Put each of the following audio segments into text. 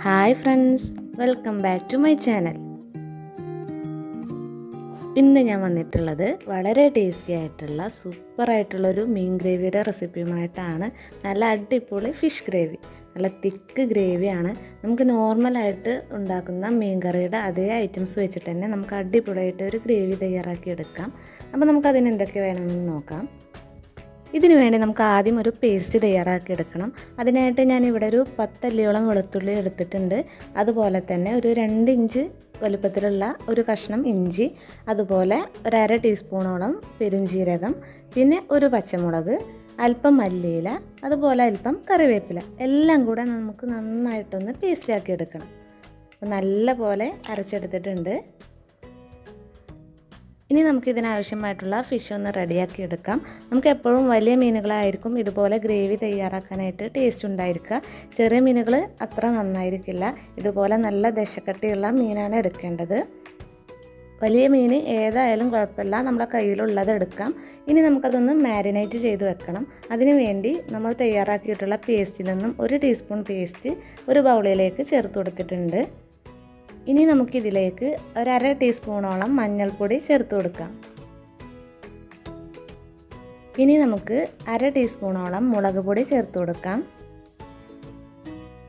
Hi friends, welcome back to my channel. ഇന്ന് ഞാൻ വന്നിട്ടുള്ളത് വളരെ ടേസ്റ്റി ആയിട്ടുള്ള സൂപ്പറായിട്ടുള്ളൊരു മീൻ ഗ്രേവിയുടെ റെസിപ്പിയുമായിട്ടാണ്. നല്ല അടിപൊളി ഫിഷ് ഗ്രേവി, നല്ല തിക്ക് ഗ്രേവിയാണ്. നമുക്ക് നോർമലായിട്ട് ഉണ്ടാക്കുന്ന മീൻ കറിയുടെ അതേ ഐറ്റംസ് വെച്ചിട്ട് തന്നെ നമുക്ക് അടിപൊളിയായിട്ട് ഒരു ഗ്രേവി തയ്യാറാക്കി എടുക്കാം. അപ്പോൾ നമുക്കതിന് എന്തൊക്കെ വേണമെന്ന് നോക്കാം. ഇതിനു വേണ്ടി നമുക്ക് ആദ്യം ഒരു പേസ്റ്റ് തയ്യാറാക്കി എടുക്കണം. അതിനായിട്ട് ഞാനിവിടെ ഒരു 10 അല്ലിയോളം വെളുത്തുള്ളി എടുത്തിട്ടുണ്ട്. അതുപോലെ തന്നെ ഒരു 2 ഇഞ്ച് വലുപ്പത്തിലുള്ള ഒരു കഷ്ണം ഇഞ്ചി, അതുപോലെ ഒരു 1/2 ടീസ്പൂണോളം പെരുംജീരകം, പിന്നെ ഒരു പച്ചമുളക്, അല്പം മല്ലിയില, അതുപോലെ അല്പം കറിവേപ്പില, എല്ലാം കൂടെ നമുക്ക് നന്നായിട്ടൊന്ന് പേസ്റ്റാക്കി എടുക്കണം. അപ്പോൾ നല്ല പോലെ അരച്ചെടുത്തിട്ടുണ്ട്. ഇനി നമുക്കിതിനാവശ്യമായിട്ടുള്ള ഫിഷ് ഒന്ന് റെഡിയാക്കി എടുക്കാം. നമുക്ക് എപ്പോഴും വലിയ മീനുകളായിരിക്കും ഇതുപോലെ ഗ്രേവി തയ്യാറാക്കാനായിട്ട് ടേസ്റ്റ് ഉണ്ടായിരിക്കുക. ചെറിയ മീനുകൾ അത്ര നന്നായിരിക്കില്ല. ഇതുപോലെ നല്ല ദശക്കട്ടിയുള്ള മീനാണ് എടുക്കേണ്ടത്. വലിയ മീൻ ഏതായാലും കുഴപ്പമില്ല, നമ്മുടെ കയ്യിലുള്ളത് എടുക്കാം. ഇനി നമുക്കതൊന്ന് മാരിനേറ്റ് ചെയ്ത് വെക്കണം. അതിനു വേണ്ടി നമ്മൾ തയ്യാറാക്കിയിട്ടുള്ള പേസ്റ്റിൽ നിന്നും 1 ടീസ്പൂൺ പേസ്റ്റ് ഒരു ബൗളിലേക്ക് ചേർത്ത് കൊടുത്തിട്ടുണ്ട്. ഇനി നമുക്കിതിലേക്ക് ഒരു 1/2 ടീസ്പൂണോളം മഞ്ഞൾപ്പൊടി ചേർത്ത് കൊടുക്കാം. ഇനി നമുക്ക് 1/2 ടീസ്പൂണോളം മുളക് പൊടി ചേർത്ത് കൊടുക്കാം.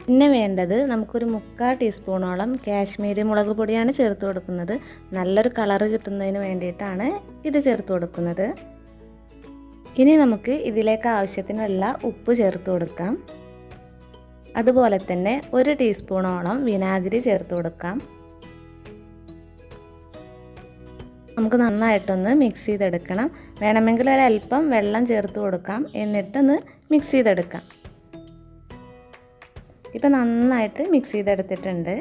പിന്നെ വേണ്ടത് നമുക്കൊരു 3/4 ടീസ്പൂണോളം കാശ്മീരി മുളക് പൊടിയാണ് ചേർത്ത് കൊടുക്കുന്നത്. നല്ലൊരു കളറ് കിട്ടുന്നതിന് വേണ്ടിയിട്ടാണ് ഇത് ചേർത്ത് കൊടുക്കുന്നത്. ഇനി നമുക്ക് ഇതിലേക്ക് ആവശ്യത്തിനുള്ള ഉപ്പ് ചേർത്ത് കൊടുക്കാം. അതുപോലെ തന്നെ 1 ടീസ്പൂണോളം വിനാഗിരി ചേർത്ത് കൊടുക്കാം. നമുക്ക് നന്നായിട്ടൊന്ന് മിക്സ് ചെയ്തെടുക്കണം. വേണമെങ്കിൽ ഒരല്പം വെള്ളം ചേർത്ത് കൊടുക്കാം. എന്നിട്ടൊന്ന് മിക്സ് ചെയ്തെടുക്കാം. ഇപ്പം നന്നായിട്ട് മിക്സ് ചെയ്തെടുത്തിട്ടുണ്ട്.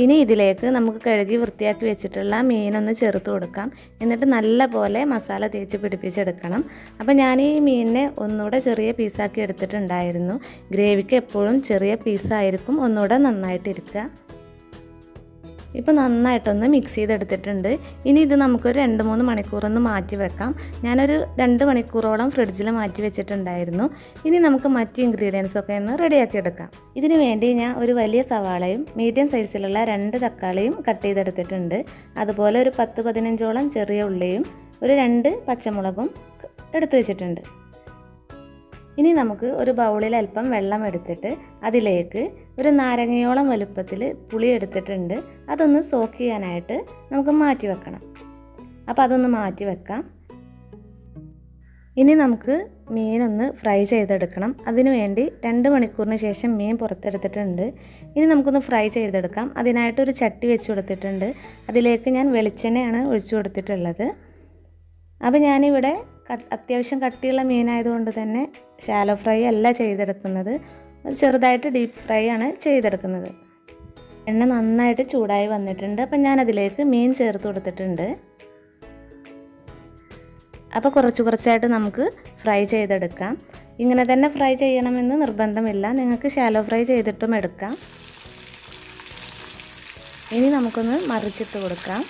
ഇനി ഇതിലേക്ക് നമുക്ക് കഴുകി വൃത്തിയാക്കി വെച്ചിട്ടുള്ള മീനൊന്ന് ചേർത്ത് കൊടുക്കാം. എന്നിട്ട് നല്ല പോലെ മസാല തേച്ച് പിടിപ്പിച്ചെടുക്കണം. അപ്പോൾ ഞാൻ ഈ മീനിനെ ഒന്നുകൂടെ ചെറിയ പീസാക്കി എടുത്തിട്ടുണ്ടായിരുന്നു. ഗ്രേവിക്ക് എപ്പോഴും ചെറിയ പീസായിരിക്കും ഒന്നുകൂടെ നന്നായിട്ടിരിക്കുക. ഇപ്പോൾ നന്നായിട്ടൊന്ന് മിക്സ് ചെയ്തെടുത്തിട്ടുണ്ട്. ഇനി ഇത് നമുക്കൊരു 2-3 മണിക്കൂറൊന്ന് മാറ്റി വെക്കാം. ഞാനൊരു 2 മണിക്കൂറോളം ഫ്രിഡ്ജിൽ മാറ്റി വെച്ചിട്ടുണ്ടായിരുന്നു. ഇനി നമുക്ക് മറ്റ് ഇൻഗ്രീഡിയൻസൊക്കെ ഒന്ന് റെഡിയാക്കി എടുക്കാം. ഇതിന് വേണ്ടി ഞാൻ ഒരു വലിയ സവാളയും മീഡിയം സൈസിലുള്ള 2 തക്കാളിയും കട്ട് ചെയ്തെടുത്തിട്ടുണ്ട്. അതുപോലെ ഒരു 10-15ഓളം ചെറിയ ഉള്ളിയും ഒരു 2 പച്ചമുളകും എടുത്തു വെച്ചിട്ടുണ്ട്. ഇനി നമുക്ക് ഒരു ബൗളിൽ അല്പം വെള്ളം എടുത്തിട്ട് അതിലേക്ക് ഒരു നാരങ്ങയോളം വലുപ്പത്തിൽ പുളി എടുത്തിട്ടുണ്ട്. അതൊന്ന് സോക്ക് ചെയ്യാനായിട്ട് നമുക്ക് മാറ്റി വെക്കണം. അപ്പോൾ അതൊന്ന് മാറ്റി വെക്കാം. ഇനി നമുക്ക് മീനൊന്ന് ഫ്രൈ ചെയ്തെടുക്കണം. അതിനു വേണ്ടി 2 മണിക്കൂറിന് ശേഷം മീൻ പുറത്തെടുത്തിട്ടുണ്ട്. ഇനി നമുക്കൊന്ന് ഫ്രൈ ചെയ്തെടുക്കാം. അതിനായിട്ടൊരു ചട്ടി വെച്ച് കൊടുത്തിട്ടുണ്ട്. അതിലേക്ക് ഞാൻ വെളിച്ചെണ്ണയാണ് ഒഴിച്ചു കൊടുത്തിട്ടുള്ളത്. അപ്പോൾ ഞാനിവിടെ അത്യാവശ്യം കട്ടിയുള്ള മീനായതുകൊണ്ട് തന്നെ ഷാലോ ഫ്രൈ അല്ല ചെയ്തെടുക്കുന്നത്, ചെറുതായിട്ട് ഡീപ്പ് ഫ്രൈ ആണ് ചെയ്തെടുക്കുന്നത്. എണ്ണ നന്നായിട്ട് ചൂടായി വന്നിട്ടുണ്ട്. അപ്പം ഞാനതിലേക്ക് മീൻ ചേർത്ത് കൊടുത്തിട്ടുണ്ട്. അപ്പോൾ കുറച്ചായിട്ട് നമുക്ക് ഫ്രൈ ചെയ്തെടുക്കാം. ഇങ്ങനെ തന്നെ ഫ്രൈ ചെയ്യണമെന്ന് നിർബന്ധമില്ല, നിങ്ങൾക്ക് ഷാലോ ഫ്രൈ ചെയ്തിട്ടും എടുക്കാം. ഇനി നമുക്കൊന്ന് മറിച്ചിട്ട് കൊടുക്കാം.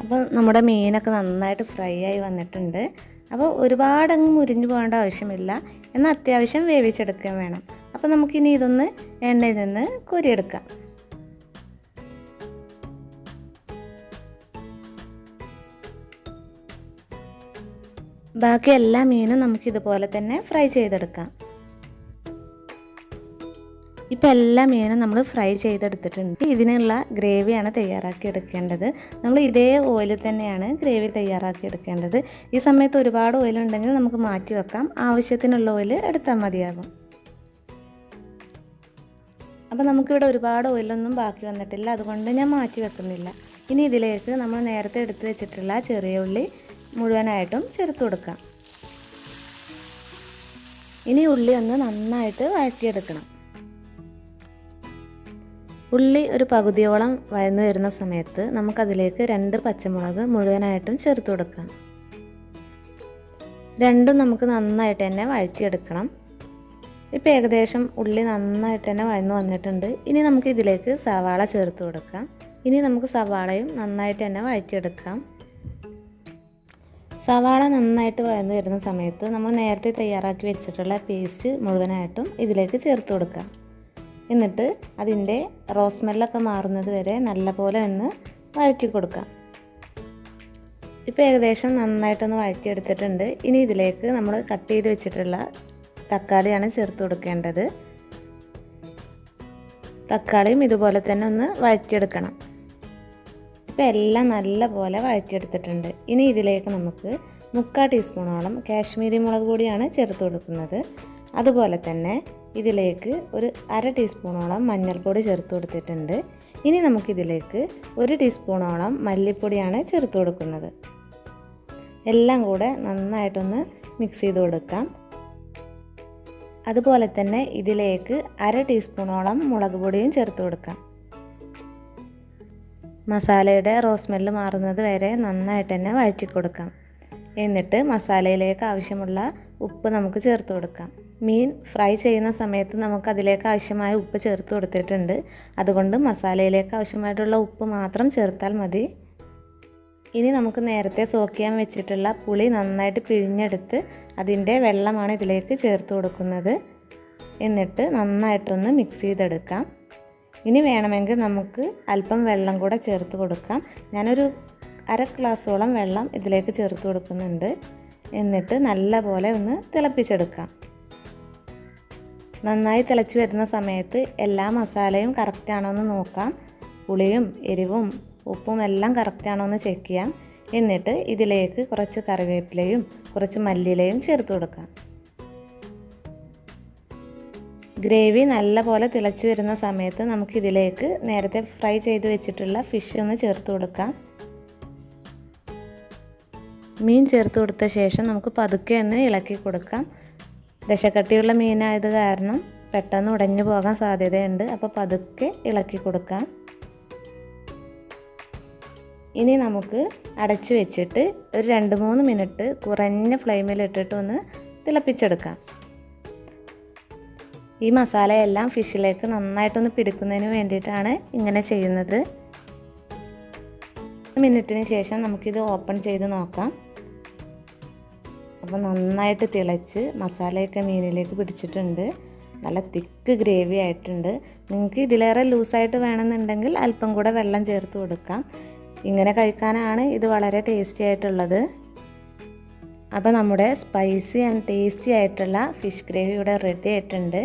അപ്പോൾ നമ്മുടെ മീനൊക്കെ നന്നായിട്ട് ഫ്രൈ ആയി വന്നിട്ടുണ്ട്. അപ്പോൾ ഒരുപാടങ്ങ് മുരിഞ്ഞു പോകേണ്ട ആവശ്യമില്ല, എന്നാൽ അത്യാവശ്യം വേവിച്ചെടുക്കാൻ വേണം. അപ്പോൾ നമുക്കിനി ഇതൊന്ന് എണ്ണയിൽ നിന്ന് കോരിയെടുക്കാം. ബാക്കി എല്ലാ മീനും നമുക്കിതുപോലെ തന്നെ ഫ്രൈ ചെയ്തെടുക്കാം. ഇപ്പോൾ എല്ലാ മീനും നമ്മൾ ഫ്രൈ ചെയ്തെടുത്തിട്ടുണ്ട്. ഇതിനുള്ള ഗ്രേവിയാണ് തയ്യാറാക്കി എടുക്കേണ്ടത്. നമ്മൾ ഇതേ ഓയിലിൽ തന്നെയാണ് ഗ്രേവി തയ്യാറാക്കി എടുക്കേണ്ടത്. ഈ സമയത്ത് ഒരുപാട് ഓയിലുണ്ടെങ്കിൽ നമുക്ക് മാറ്റി വെക്കാം. ആവശ്യത്തിനുള്ള ഓയിൽ എടുത്താൽ മതിയാകും. അപ്പോൾ നമുക്കിവിടെ ഒരുപാട് ഓയിലൊന്നും ബാക്കി വന്നിട്ടില്ല, അതുകൊണ്ട് ഞാൻ മാറ്റി വെക്കുന്നില്ല. ഇനി ഇതിലേക്ക് നമ്മൾ നേരത്തെ എടുത്ത് വെച്ചിട്ടുള്ള ചെറിയ ഉള്ളി മുഴുവനായിട്ടും ചേർത്ത് കൊടുക്കാം. ഇനി ഉള്ളി ഒന്ന് നന്നായിട്ട് വഴറ്റിയെടുക്കണം. ഉള്ളി ഒരു പകുതിയോളം വഴന്നു വരുന്ന സമയത്ത് നമുക്കതിലേക്ക് 2 പച്ചമുളക് മുഴുവനായിട്ടും ചേർത്ത് കൊടുക്കാം. രണ്ടും നമുക്ക് നന്നായിട്ട് തന്നെ വഴറ്റിയെടുക്കണം. ഇപ്പോൾ ഏകദേശം ഉള്ളി നന്നായിട്ട് തന്നെ വഴന്നു വന്നിട്ടുണ്ട്. ഇനി നമുക്ക് ഇതിലേക്ക് സവാള ചേർത്ത് കൊടുക്കാം. ഇനി നമുക്ക് സവാളയും നന്നായിട്ട് തന്നെ വഴറ്റിയെടുക്കാം. സവാള നന്നായിട്ട് വഴന്നു വരുന്ന സമയത്ത് നമ്മൾ നേരത്തെ തയ്യാറാക്കി വെച്ചിട്ടുള്ള പേസ്റ്റ് മുഴുവനായിട്ടും ഇതിലേക്ക് ചേർത്ത് കൊടുക്കാം. എന്നിട്ട് അതിൻ്റെ റോസ് സ്മെല്ലൊക്കെ മാറുന്നത് വരെ നല്ലപോലെ ഒന്ന് വഴറ്റി കൊടുക്കാം. ഇപ്പോൾ ഏകദേശം നന്നായിട്ടൊന്ന് വഴറ്റിയെടുത്തിട്ടുണ്ട്. ഇനി ഇതിലേക്ക് നമ്മൾ കട്ട് ചെയ്ത് വെച്ചിട്ടുള്ള തക്കാളിയാണ് ചേർത്ത് കൊടുക്കേണ്ടത്. തക്കാളിയും ഇതുപോലെ തന്നെ ഒന്ന് വഴറ്റിയെടുക്കണം. ഇപ്പോൾ എല്ലാം നല്ലപോലെ വഴറ്റിയെടുത്തിട്ടുണ്ട്. ഇനി ഇതിലേക്ക് നമുക്ക് 3/4 ടീസ്പൂണോളം കാശ്മീരി മുളക് പൊടിയാണ് ചേർത്ത് കൊടുക്കുന്നത്. അതുപോലെ തന്നെ ഇതിലേക്ക് ഒരു 1/2 ടീസ്പൂണോളം മഞ്ഞൾപ്പൊടി ചേർത്ത് കൊടുത്തിട്ടുണ്ട്. ഇനി നമുക്കിതിലേക്ക് 1 ടീസ്പൂണോളം മല്ലിപ്പൊടിയാണ് ചേർത്ത് കൊടുക്കുന്നത്. എല്ലാം കൂടെ നന്നായിട്ടൊന്ന് മിക്സ് ചെയ്ത് കൊടുക്കാം. അതുപോലെ തന്നെ ഇതിലേക്ക് 1/2 ടീസ്പൂണോളം മുളക് പൊടിയും ചേർത്ത് കൊടുക്കാം. മസാലയുടെ റോസ് സ്മെല്ല് മാറുന്നത് വരെ നന്നായിട്ട് തന്നെ വഴറ്റി കൊടുക്കാം. എന്നിട്ട് മസാലയിലേക്ക് ആവശ്യമുള്ള ഉപ്പ് നമുക്ക് ചേർത്ത് കൊടുക്കാം. മീൻ ഫ്രൈ ചെയ്യുന്ന സമയത്ത് നമുക്ക് അതിലേക്ക് ആവശ്യമായ ഉപ്പ് ചേർത്ത് കൊടുത്തിട്ടുണ്ട്. അതുകൊണ്ട് മസാലയിലേക്ക് ആവശ്യമായിട്ടുള്ള ഉപ്പ് മാത്രം ചേർത്താൽ മതി. ഇനി നമുക്ക് നേരത്തെ സോക്ക് ചെയ്യാൻ വെച്ചിട്ടുള്ള പുളി നന്നായിട്ട് പിഴിഞ്ഞെടുത്ത് അതിൻ്റെ വെള്ളമാണ് ഇതിലേക്ക് ചേർത്ത് കൊടുക്കുന്നത്. എന്നിട്ട് നന്നായിട്ടൊന്ന് മിക്സ് ചെയ്തെടുക്കാം. ഇനി വേണമെങ്കിൽ നമുക്ക് അല്പം വെള്ളം കൂടെ ചേർത്ത് കൊടുക്കാം. ഞാനൊരു 1/2 ഗ്ലാസോളം വെള്ളം ഇതിലേക്ക് ചേർത്ത് കൊടുക്കുന്നുണ്ട്. എന്നിട്ട് നല്ലപോലെ ഒന്ന് തിളപ്പിച്ചെടുക്കാം. നന്നായി തിളച്ച് വരുന്ന സമയത്ത് എല്ലാ മസാലയും കറക്റ്റാണോ എന്ന് നോക്കാം. പുളിയും എരിവും ഉപ്പും എല്ലാം കറക്റ്റാണോ എന്ന് ചെക്ക് ചെയ്യാം. എന്നിട്ട് ഇതിലേക്ക് കുറച്ച് കറിവേപ്പിലയും കുറച്ച് മല്ലിയിലയും ചേർത്ത് കൊടുക്കാം. ഗ്രേവി നല്ലപോലെ തിളച്ച് വരുന്ന സമയത്ത് നമുക്കിതിലേക്ക് നേരത്തെ ഫ്രൈ ചെയ്ത് വെച്ചിട്ടുള്ള ഫിഷ് ഒന്ന് ചേർത്ത് കൊടുക്കാം. മീൻ ചേർത്ത് കൊടുത്ത ശേഷം നമുക്ക് പതുക്കെ ഒന്ന് ഇളക്കി കൊടുക്കാം. ദശക്കട്ടിയുള്ള മീനായത് കാരണം പെട്ടെന്ന് ഉടഞ്ഞു പോകാൻ സാധ്യതയുണ്ട്. അപ്പോൾ പതുക്കെ ഇളക്കി കൊടുക്കാം. ഇനി നമുക്ക് അടച്ചു വെച്ചിട്ട് ഒരു 2-3 മിനിറ്റ് കുറഞ്ഞ ഫ്ലെയിമിലിട്ടിട്ട് ഒന്ന് തിളപ്പിച്ചെടുക്കാം. ഈ മസാലയെല്ലാം ഫിഷിലേക്ക് നന്നായിട്ടൊന്ന് പിടിക്കുന്നതിന് വേണ്ടിയിട്ടാണ് ഇങ്ങനെ ചെയ്യുന്നത്. 1 മിനിറ്റിന് ശേഷം നമുക്കിത് ഓപ്പൺ ചെയ്ത് നോക്കാം. അപ്പോൾ നന്നായിട്ട് തിളച്ച് മസാലയൊക്കെ മീനിലേക്ക് പിടിച്ചിട്ടുണ്ട്. നല്ല തിക്ക് ഗ്രേവി ആയിട്ടുണ്ട്. നിങ്ങൾക്ക് ഇതിലേറെ ലൂസായിട്ട് വേണമെന്നുണ്ടെങ്കിൽ അല്പം കൂടെ വെള്ളം ചേർത്ത് കൊടുക്കാം. ഇങ്ങനെ കഴിക്കാനാണ് ഇത് വളരെ ടേസ്റ്റി ആയിട്ടുള്ളത്. അപ്പോൾ നമ്മുടെ സ്പൈസി ആൻഡ് ടേസ്റ്റി ആയിട്ടുള്ള ഫിഷ് ഗ്രേവി ഇവിടെ റെഡി ആയിട്ടുണ്ട്.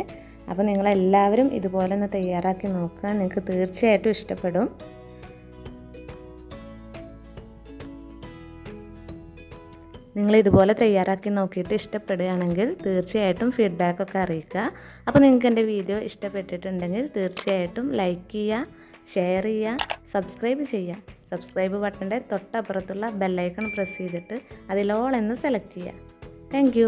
അപ്പോൾ നിങ്ങളെല്ലാവരും ഇതുപോലെ ഒന്ന് തയ്യാറാക്കി നോക്കുക. നിങ്ങൾക്ക് തീർച്ചയായിട്ടും ഇഷ്ടപ്പെടും. നിങ്ങൾ ഇതുപോലെ തയ്യാറാക്കി നോക്കിയിട്ട് ഇഷ്ടപ്പെടുകയാണെങ്കിൽ തീർച്ചയായിട്ടും ഫീഡ്ബാക്കൊക്കെ അറിയിക്കുക. അപ്പോൾ നിങ്ങൾക്ക് എൻ്റെ വീഡിയോ ഇഷ്ടപ്പെട്ടിട്ടുണ്ടെങ്കിൽ തീർച്ചയായിട്ടും ലൈക്ക് ചെയ്യുക, ഷെയർ ചെയ്യുക, സബ്സ്ക്രൈബ് ചെയ്യുക. സബ്സ്ക്രൈബ് ബട്ടൻ്റെ തൊട്ടപ്പുറത്തുള്ള ബെല്ലൈക്കൺ പ്രസ് ചെയ്തിട്ട് അതിൽ ഓൾ എന്ന് സെലക്ട് ചെയ്യുക. താങ്ക്